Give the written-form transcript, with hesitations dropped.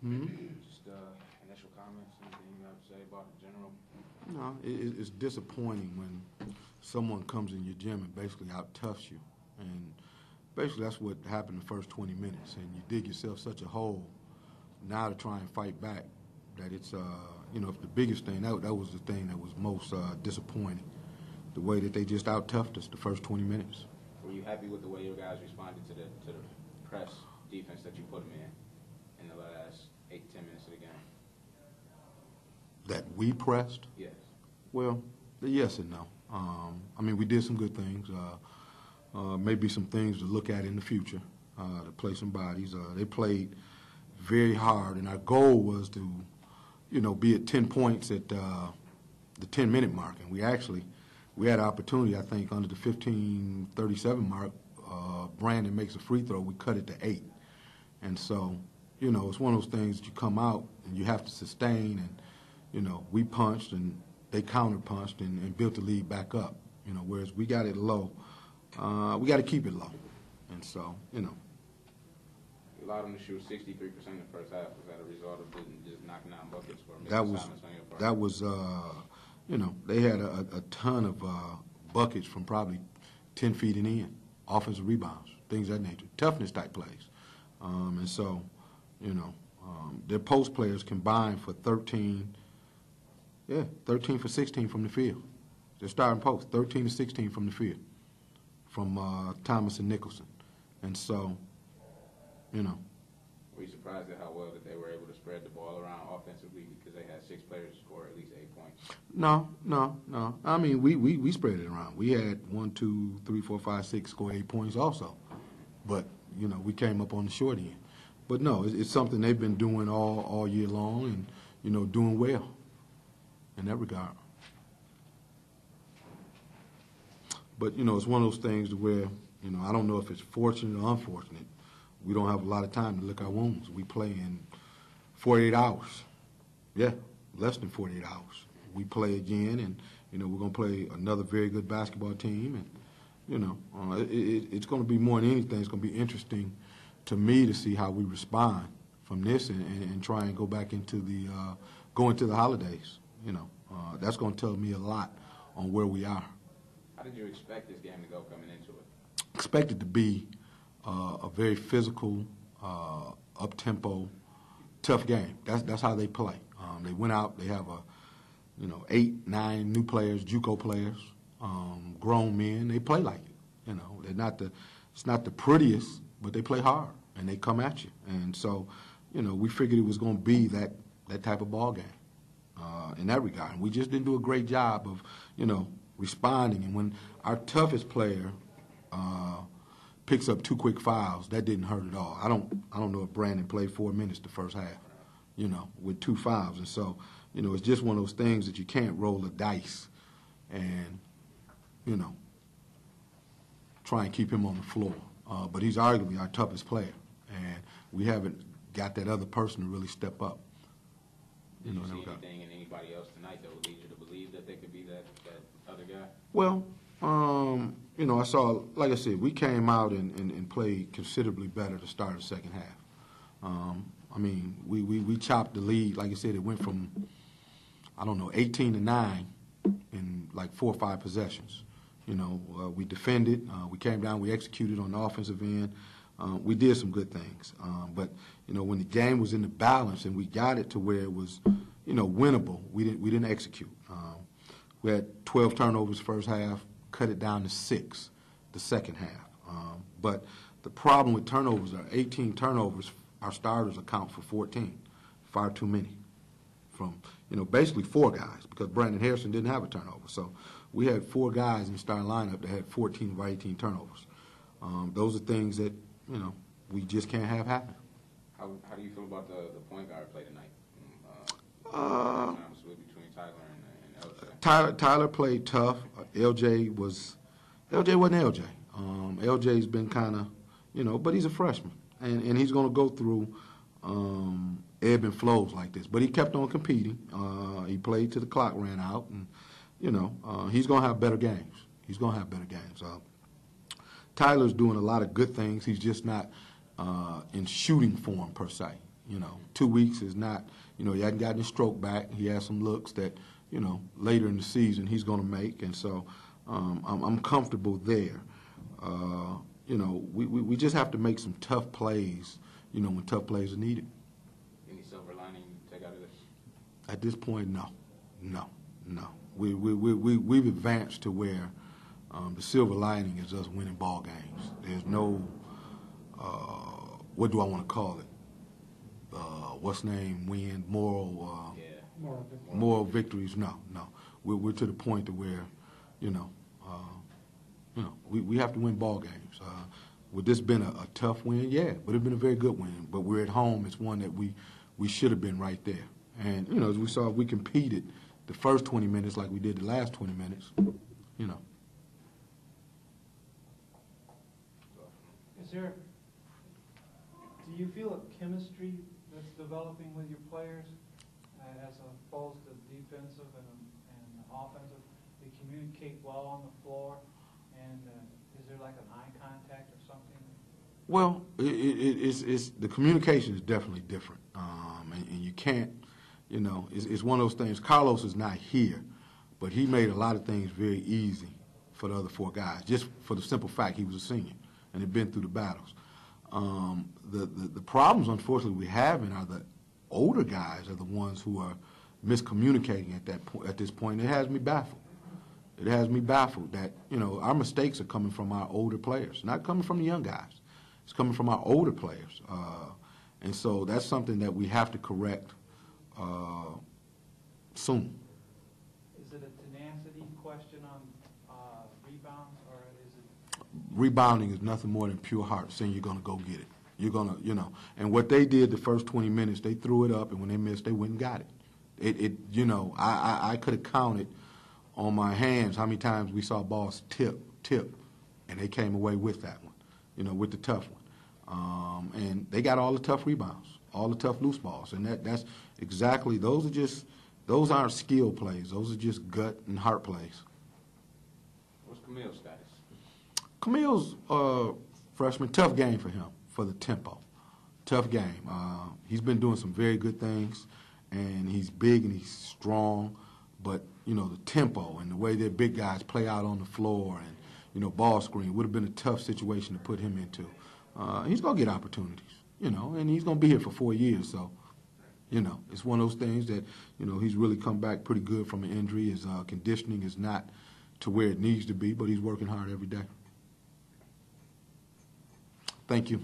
Just initial comments, anything you have to say about it in general? No, it's disappointing when someone comes in your gym and basically out-toughs you. And basically that's what happened the first 20 minutes. And you dig yourself such a hole now to try and fight back that it's, if the biggest thing, that was the thing that was most disappointing, the way that they just out-toughed us the first 20 minutes. Were you happy with the way your guys responded to the press defense that you put them in the last 8 to 10 minutes of the game? That we pressed? Yes. Well, yes and no. We did some good things. Maybe some things to look at in the future, to play some bodies. They played very hard, and our goal was to, be at 10 points at the 10-minute mark. And we had an opportunity, I think, under the 15:37 mark. Brandon makes a free throw. We cut it to 8. And so, it's one of those things that you come out and you have to sustain. And, we punched and they counter-punched and built the lead back up. Whereas we got it low. We got to keep it low. And so, You allowed them to shoot 63% in the first half. Was that a result of just knocking down buckets for that was, they had a ton of buckets from probably 10 feet and in, offensive rebounds, things of that nature, toughness type plays. And so, their post players combined for 13 for 16 from the field. Their starting post, 13 to 16 from the field, from Thomas and Nicholson. And so, Were you surprised at how well that they were able to spread the ball around offensively because they had 6 players score at least 8 points? No. We spread it around. We had 1, 2, 3, 4, 5, 6 score 8 points also. But, we came up on the short end. But no, it's something they've been doing all year long and, doing well in that regard. But, it's one of those things where, I don't know if it's fortunate or unfortunate. We don't have a lot of time to lick our wounds. We play in 48 hours. Yeah, less than 48 hours. We play again, and, we're going to play another very good basketball team. And, it's going to be more than anything, it's going to be interesting to me to see how we respond from this and try and go back into the holidays. That's going to tell me a lot on where we are. How did you expect this game to go coming into it? Expect it to be a very physical, up-tempo, tough game. That's how they play. They went out. They have 8, 9 new players, JUCO players, grown men. They play like it. They're not it's not the prettiest, but they play hard and they come at you. And so, we figured it was going to be that type of ball game in that regard. And we just didn't do a great job of, responding. And when our toughest player picks up 2 quick fouls, that didn't hurt at all. I don't know if Brandon played 4 minutes the first half, with 2 fouls. And so, it's just one of those things that you can't roll the dice and, try and keep him on the floor. But he's arguably our toughest player, and we haven't got that other person to really step up. Did you see anything in anybody else tonight that would lead you to believe that they could be that other guy? Well, I saw, like I said, we came out and played considerably better to start the second half. We chopped the lead. Like I said, it went from, 18 to 9 in like 4 or 5 possessions. We defended, we came down, we executed on the offensive end. We did some good things. But, when the game was in the balance and we got it to where it was, winnable, we didn't execute. We had 12 turnovers first half, cut it down to 6 the second half. But the problem with turnovers are 18 turnovers, our starters account for 14, far too many. From, basically 4 guys, because Brandon Harrison didn't have a turnover. So we had 4 guys in the starting lineup that had 14 of our 18 turnovers. Those are things that, we just can't have happen. How do you feel about the point guard play tonight? Between Tyler and LJ. Tyler played tough. LJ wasn't LJ. LJ's been kind of, but he's a freshman, and he's going to go through ebb and flows like this. But he kept on competing. He played till the clock ran out, and he's going to have better games. He's going to have better games. Tyler's doing a lot of good things. He's just not in shooting form per se. 2 weeks is not, he hadn't gotten his stroke back. He has some looks that, later in the season he's going to make, and so I'm comfortable there. We just have to make some tough plays, when tough plays are needed. Any silver lining you take out of this? At this point, no. We've advanced to where the silver lining is us winning ball games. There's no, what do I want to call it? Win, moral victories. No. We're to the point to where, we have to win ball games. Would this been a tough win? Yeah, but it's been a very good win. But we're at home. It's one that we should have been right there. And, as we saw, we competed the first 20 minutes like we did the last 20 minutes, Do you feel a chemistry that's developing with your players as opposed to defensive and offensive? They communicate well on the floor, and is there like an eye contact or something? Well, it's the communication is definitely different, and you can't, it's one of those things. Carlos is not here, but he made a lot of things very easy for the other 4 guys, just for the simple fact he was a senior and had been through the battles. The problems, unfortunately, we have are the older guys are the ones who are miscommunicating at this point. It has me baffled. It has me baffled that, our mistakes are coming from our older players, not coming from the young guys. It's coming from our older players. And so that's something that we have to correct soon. Is it a tenacity question on rebounds, or is it? Rebounding is nothing more than pure heart, saying you're going to go get it. You're going to, and what they did the first 20 minutes, they threw it up, and when they missed, they went and got it. I could have counted on my hands how many times we saw balls tip, and they came away with that one, with the tough one. And they got all the tough rebounds, all the tough loose balls, and that's exactly, those aren't skill plays. Those are just gut and heart plays. What's Camille's status? Camille's freshman, tough game for him, for the tempo. Tough game. He's been doing some very good things, and he's big and he's strong, but, the tempo and the way that big guys play out on the floor and, ball screen would have been a tough situation to put him into. He's going to get opportunities, and he's going to be here for 4 years, so, it's one of those things that, he's really come back pretty good from an injury. His conditioning is not to where it needs to be, but he's working hard every day. Thank you.